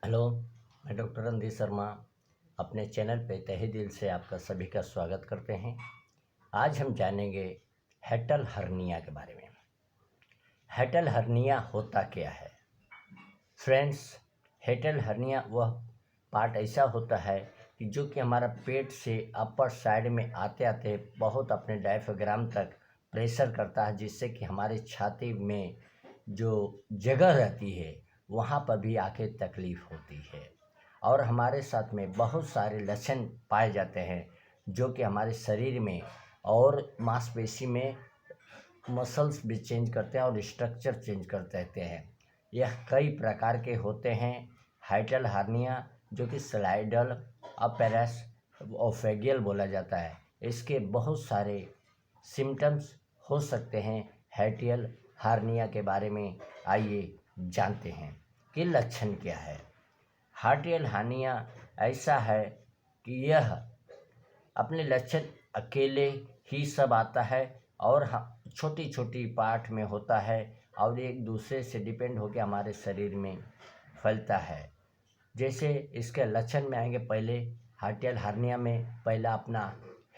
Hello, मैं doctor Randhir Sharma अपने channel पे तहे दिल से आपका सभी का स्वागत करते हैं। आज हम जानेंगे हेटल हर्निया के बारे में। हेटल हर्निया होता क्या है? फ्रेंड्स, हेटल हर्निया वह पार्ट ऐसा होता है कि जो कि हमारा पेट से अपर साइड में आते आते बहुत अपने डायफ्राम तक प्रेशर करता है, जिससे कि हमारे छाती में जो जगह रहती है वहाँ पर भी आके तकलीफ़ होती है। और हमारे साथ में बहुत सारे लक्षण पाए जाते हैं जो कि हमारे शरीर में और मांसपेशी में मसल्स भी चेंज करते हैं और स्ट्रक्चर चेंज करते रहते हैं। यह कई प्रकार के होते हैं। हाइटल हार्निया जो कि स्लाइडल अपेरस ओफेगियल बोला जाता है, इसके बहुत सारे सिम्टम्स हो सकते हैं। हाइटल हार्निया के बारे में आइए जानते हैं कि लक्षण क्या है। हाइटल हार्निया ऐसा है कि यह अपने लक्षण अकेले ही सब आता है और छोटी छोटी पार्ट में होता है और एक दूसरे से डिपेंड होकर हमारे शरीर में फैलता है। जैसे इसके लक्षण में आएंगे, पहले हाइटल हार्निया में पहला अपना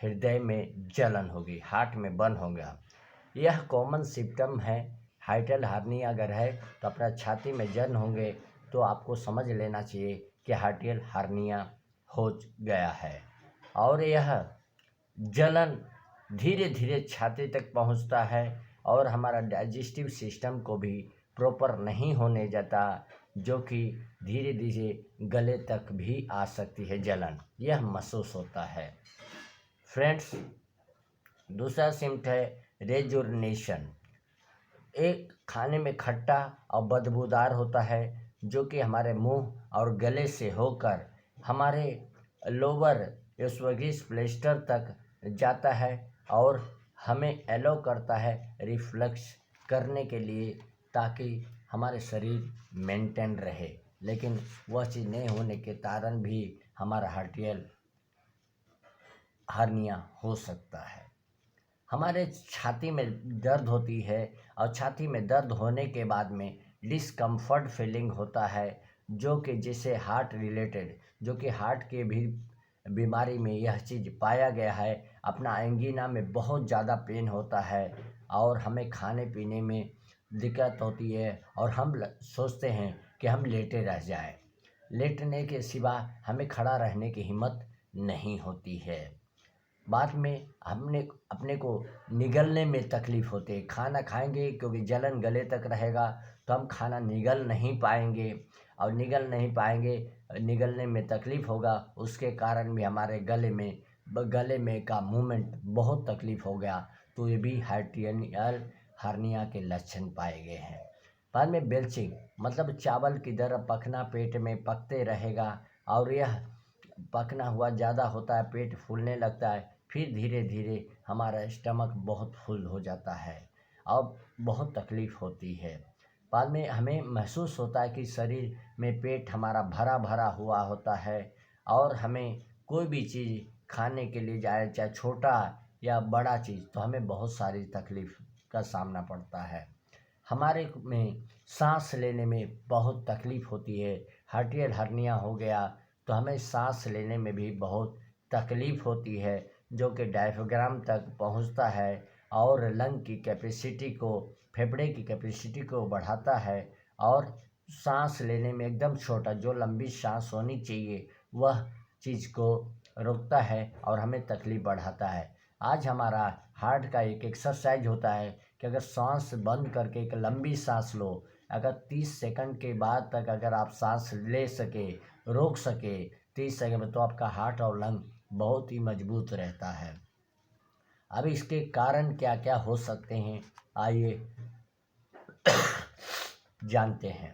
हृदय में जलन होगी, हार्ट में बर्न होगा। यह कॉमन सिम्टम है। हाइटल हार्निया अगर है तो अपना छाती में जलन होंगे तो आपको समझ लेना चाहिए कि हाइटल हार्निया हो गया है। और यह जलन धीरे धीरे छाती तक पहुंचता है और हमारा डाइजेस्टिव सिस्टम को भी प्रॉपर नहीं होने जाता, जो कि धीरे धीरे गले तक भी आ सकती है जलन, यह महसूस होता है। फ्रेंड्स, दूसरा सिम्टम है रेजुरनेशन। एक खाने में खट्टा और बदबूदार होता है जो कि हमारे मुंह और गले से होकर हमारे लोअर एसोफेगस प्लेस्टर तक जाता है और हमें एलो करता है रिफ्लक्स करने के लिए, ताकि हमारे शरीर मेंटेन रहे। लेकिन वह चीज़ नहीं होने के कारण भी हमारा हाइटल हार्निया हो सकता है। हमारे छाती में दर्द होती है और छाती में दर्द होने के बाद में डिस्कम्फर्ट फीलिंग होता है, जो कि जिसे हार्ट रिलेटेड, जो कि हार्ट के भी बीमारी में यह चीज़ पाया गया है। अपना एंगीना में बहुत ज़्यादा पेन होता है और हमें खाने पीने में दिक्कत होती है और हम सोचते हैं कि हम लेटे रह जाएं। लेटने के सिवा हमें खड़ा रहने की हिम्मत नहीं होती है। बाद में हमने अपने को निगलने में तकलीफ़ होती है। खाना खाएंगे क्योंकि जलन गले तक रहेगा तो हम खाना निगल नहीं पाएंगे और निगलने में तकलीफ़ होगा, उसके कारण भी हमारे गले में का मूवमेंट बहुत तकलीफ़ हो गया। तो ये भी हाइटल हार्निया के लक्षण पाए गए हैं। बाद में बेल्चिंग, मतलब चावल की तरह पकना, पेट में पकते रहेगा और यह पकना हुआ ज़्यादा होता है, पेट फूलने लगता है, फिर धीरे धीरे हमारा स्टमक बहुत फुल हो जाता है और बहुत तकलीफ़ होती है। बाद में हमें महसूस होता है कि शरीर में पेट हमारा भरा भरा हुआ होता है और हमें कोई भी चीज़ खाने के लिए जाए, चाहे छोटा या बड़ा चीज़, तो हमें बहुत सारी तकलीफ़ का सामना पड़ता है। हमारे में सांस लेने में बहुत तकलीफ़ होती है। हाइटल हार्निया हो गया तो हमें सांस लेने में भी बहुत तकलीफ़ होती है, जो कि डायफ्राम तक पहुंचता है और लंग की कैपेसिटी को, फेफड़े की कैपेसिटी को बढ़ाता है और सांस लेने में एकदम छोटा, जो लंबी सांस होनी चाहिए वह चीज़ को रोकता है और हमें तकलीफ़ बढ़ाता है। आज हमारा हार्ट का एक एक्सरसाइज होता है कि अगर सांस बंद करके एक लंबी सांस लो, अगर 30 सेकंड के बाद तक अगर आप सांस ले सके, रोक सके 30 सेकंड में, तो आपका हार्ट और लंग बहुत ही मजबूत रहता है। अब इसके कारण क्या क्या हो सकते हैं, आइए जानते हैं।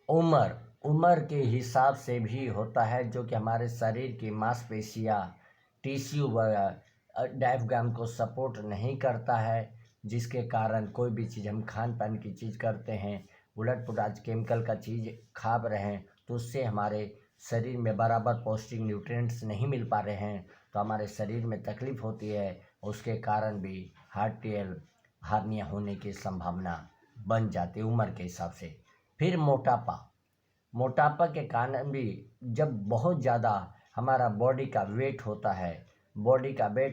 उम्र के हिसाब से भी होता है, जो कि हमारे शरीर की मांसपेशियाँ, टिश्यू वगैरह डायफ्राम को सपोर्ट नहीं करता है, जिसके कारण कोई भी चीज़ हम खान पान की चीज़ करते हैं, उलट पुलट केमिकल का चीज़ खा रहे हैं, तो उससे हमारे शरीर में बराबर पौष्टिक न्यूट्रिएंट्स नहीं मिल पा रहे हैं, तो हमारे शरीर में तकलीफ़ होती है। उसके कारण भी हाइटल हार्निया होने की संभावना बन जाती है उम्र के हिसाब से। फिर मोटापा, मोटापा के कारण भी जब बहुत ज़्यादा हमारा बॉडी का वेट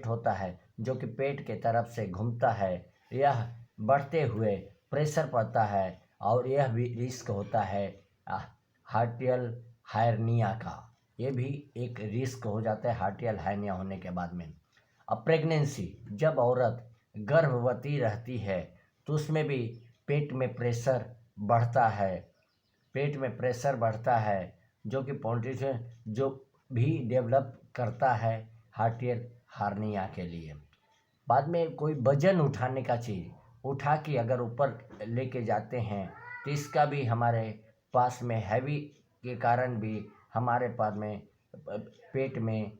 होता है जो कि पेट के तरफ से घूमता है, यह बढ़ते हुए प्रेशर पड़ता है और यह भी रिस्क होता है हार्टियल हार्निया का। ये भी एक रिस्क हो जाता है हार्टियल हार्निया होने के बाद में। अब प्रेगनेंसी, जब औरत गर्भवती रहती है तो उसमें भी पेट में प्रेशर बढ़ता है, जो कि पॉलिटिशियन जो भी डेवलप करता है हार्टियल हार्निया के लिए। बाद में कोई वजन उठाने का चीज़ उठा के अगर ऊपर लेके जाते हैं तो इसका भी हमारे पास में हैवी के कारण भी हमारे पास में पेट में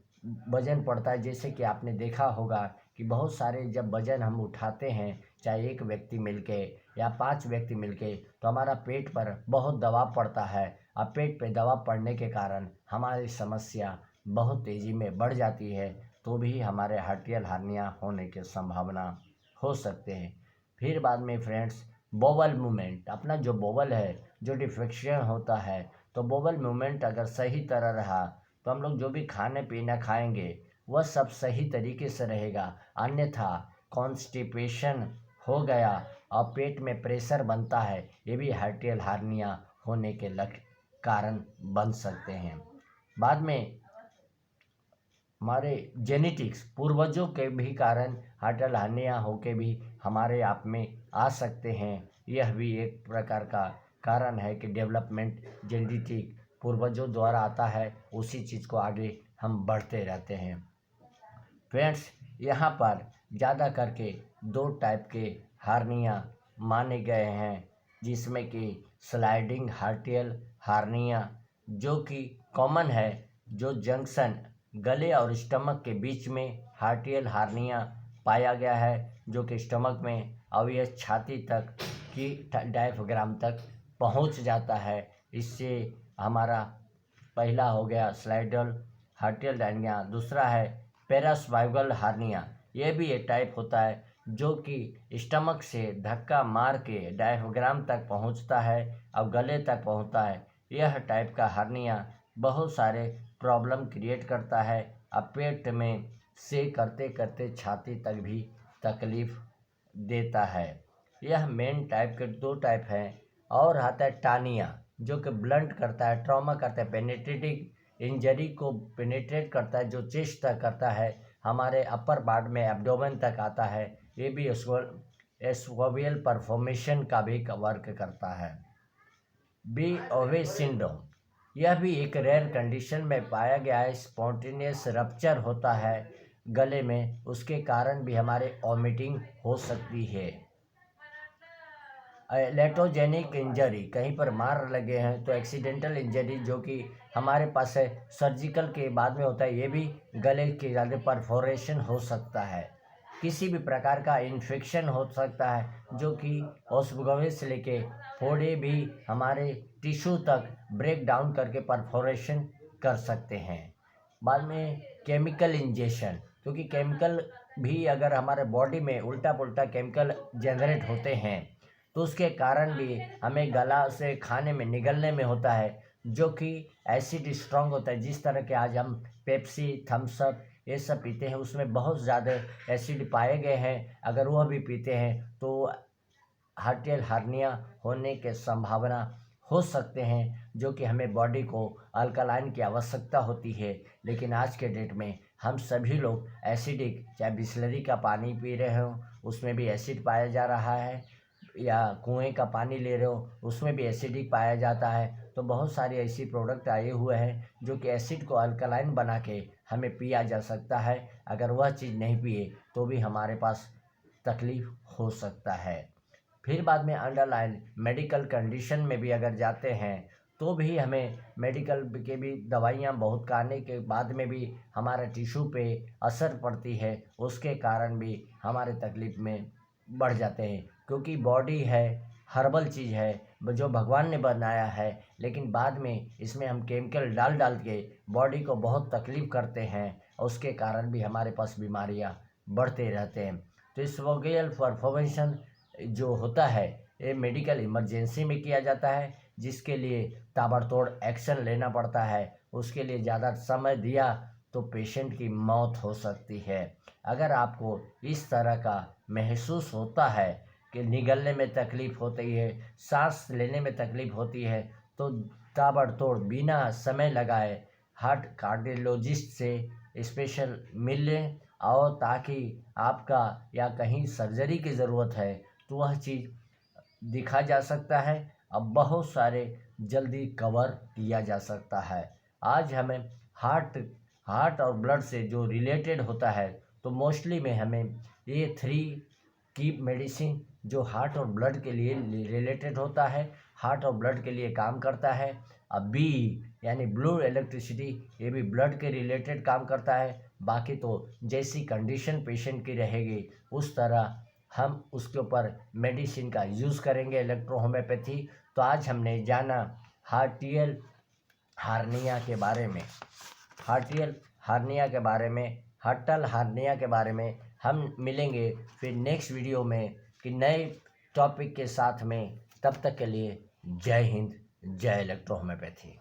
वजन पड़ता है। जैसे कि आपने देखा होगा कि बहुत सारे जब वजन हम उठाते हैं, चाहे एक व्यक्ति मिलके या 5 व्यक्ति मिलके, तो हमारा पेट पर बहुत दबाव पड़ता है। अब पेट पे दबाव पड़ने के कारण हमारी समस्या बहुत तेज़ी में बढ़ जाती है, तो भी हमारे हार्टियल हार्निया होने की संभावना हो सकते हैं। फिर बाद में फ्रेंड्स, बोवल मूवमेंट, अपना जो बोवल है जो डिफ्लेक्शन होता है, तो बोवल मूवमेंट अगर सही तरह रहा तो हम लोग जो भी खाने पीना खाएंगे वह सब सही तरीके से रहेगा। अन्यथा कॉन्स्टिपेशन हो गया और पेट में प्रेशर बनता है, ये भी हार्टियल हार्निया होने के कारण बन सकते हैं। बाद में हमारे जेनेटिक्स, पूर्वजों के भी कारण हार्टियल हार्निया होके भी हमारे आप में आ सकते हैं। यह भी एक प्रकार का कारण है कि डेवलपमेंट जेनेटिक पूर्वजों द्वारा आता है, उसी चीज़ को आगे हम बढ़ते रहते हैं। फ्रेंड्स, यहाँ पर ज़्यादा करके 2 टाइप के हार्निया माने गए हैं, जिसमें कि स्लाइडिंग हार्टियल हार्निया जो कि कॉमन है, जो जंक्शन गले और स्टमक के बीच में हार्टियल हार्निया पाया गया है, जो कि स्टमक में और यह छाती तक की डायफ्राम तक पहुंच जाता है। इससे हमारा पहला हो गया स्लाइडल हार्टियल हार्निया। दूसरा है पैरास्वाइगल हार्निया। यह भी एक टाइप होता है जो कि स्टमक से धक्का मार के डायफ्राम तक पहुंचता है और गले तक पहुंचता है। यह टाइप का हार्निया बहुत सारे प्रॉब्लम क्रिएट करता है। अब पेट में से करते करते छाती तक भी तकलीफ देता है। यह मेन टाइप के 2 टाइप हैं। और आता है टानिया, जो कि ब्लंट करता है, ट्रॉमा करता है, पेनिट्रेटिंग इंजरी को पेनिट्रेट करता है, जो चेस्ट तक करता है, हमारे अपर पार्ट में एब्डोमेन तक आता है। ये भी एस्कोवियल परफॉर्मेशन का भी वर्क करता है। बी ओवे सिंड्रोम, यह भी एक रेयर कंडीशन में पाया गया है। स्पॉन्टेनियस रप्चर होता है गले में, उसके कारण भी हमारे वॉमिटिंग हो सकती है। लेटोजेनिक इंजरी, कहीं पर मार लगे हैं तो एक्सीडेंटल इंजरी जो कि हमारे पास है सर्जिकल के बाद में होता है, ये भी गले के ज़्यादा परफोरेशन हो सकता है। किसी भी प्रकार का इन्फेक्शन हो सकता है जो कि ओस्फोगस से लेके फोड़े भी हमारे टिश्यू तक ब्रेक डाउन करके परफोरेशन कर सकते हैं। बाद में केमिकल इंजेक्शन, क्योंकि केमिकल भी अगर हमारे बॉडी में उल्टा पुल्टा केमिकल जनरेट होते हैं तो उसके कारण भी हमें गला से खाने में निगलने में होता है, जो कि एसिड स्ट्रांग होता है। जिस तरह के आज हम पेप्सी, थम्स अप ये सब पीते हैं, उसमें बहुत ज़्यादा एसिड पाए गए हैं। अगर वह भी पीते हैं तो हार्टियल हार्निया होने के संभावना हो सकते हैं, जो कि हमें बॉडी को अल्कलाइन की आवश्यकता होती है। लेकिन आज के डेट में हम सभी लोग एसिडिक, चाहे बिसलरी का पानी पी रहे हो उसमें भी एसिड पाया जा रहा है, या कुएं का पानी ले रहे हो उसमें भी एसिडिक पाया जाता है। तो बहुत सारी ऐसी प्रोडक्ट आए हुए हैं जो कि एसिड को अल्कलाइन बना के हमें पिया जा सकता है। अगर वह चीज़ नहीं पिए तो भी हमारे पास तकलीफ़ हो सकता है। फिर बाद में अंडरलाइन मेडिकल कंडीशन में भी अगर जाते हैं तो भी हमें मेडिकल के भी दवाइयाँ बहुत खाने के बाद में भी हमारे टिश्यू पे असर पड़ती है, उसके कारण भी हमारे तकलीफ़ में बढ़ जाते हैं। क्योंकि बॉडी है, हर्बल चीज़ है जो भगवान ने बनाया है, लेकिन बाद में इसमें हम केमिकल डाल डाल के बॉडी को बहुत तकलीफ़ करते हैं, उसके कारण भी हमारे पास बीमारियां बढ़ते रहते हैं। तो इस वोगेल परफॉर्मेशन जो होता है ये मेडिकल इमरजेंसी में किया जाता है, जिसके लिए ताबड़तोड़ एक्शन लेना पड़ता है। उसके लिए ज़्यादा समय दिया तो पेशेंट की मौत हो सकती है। अगर आपको इस तरह का महसूस होता है कि निगलने में तकलीफ़ होती है, सांस लेने में तकलीफ़ होती है, तो ताबड़तोड़ बिना समय लगाए हार्ट कार्डियोलॉजिस्ट से स्पेशल मिल लें, और ताकि आपका या कहीं सर्जरी की ज़रूरत है तो वह चीज़ दिखा जा सकता है। अब बहुत सारे जल्दी कवर किया जा सकता है। आज हमें हार्ट और ब्लड से जो रिलेटेड होता है, तो मोस्टली में हमें ये 3 की मेडिसिन जो हार्ट और ब्लड के लिए रिलेटेड होता है, हार्ट और ब्लड के लिए काम करता है। अब बी यानी ब्लू इलेक्ट्रिसिटी, ये भी ब्लड के रिलेटेड काम करता है। बाकी तो जैसी कंडीशन पेशेंट की रहेगी उस तरह हम उसके ऊपर मेडिसिन का यूज़ करेंगे, इलेक्ट्रो होम्योपैथी। तो आज हमने जाना हार्टियल हार्निया के बारे में, हार्टियल हार्निया के बारे में, हर्टल हार्निया के बारे में। हम मिलेंगे फिर नेक्स्ट वीडियो में कि नए टॉपिक के साथ में। तब तक के लिए जय हिंद, जय इलेक्ट्रो होम्योपैथी।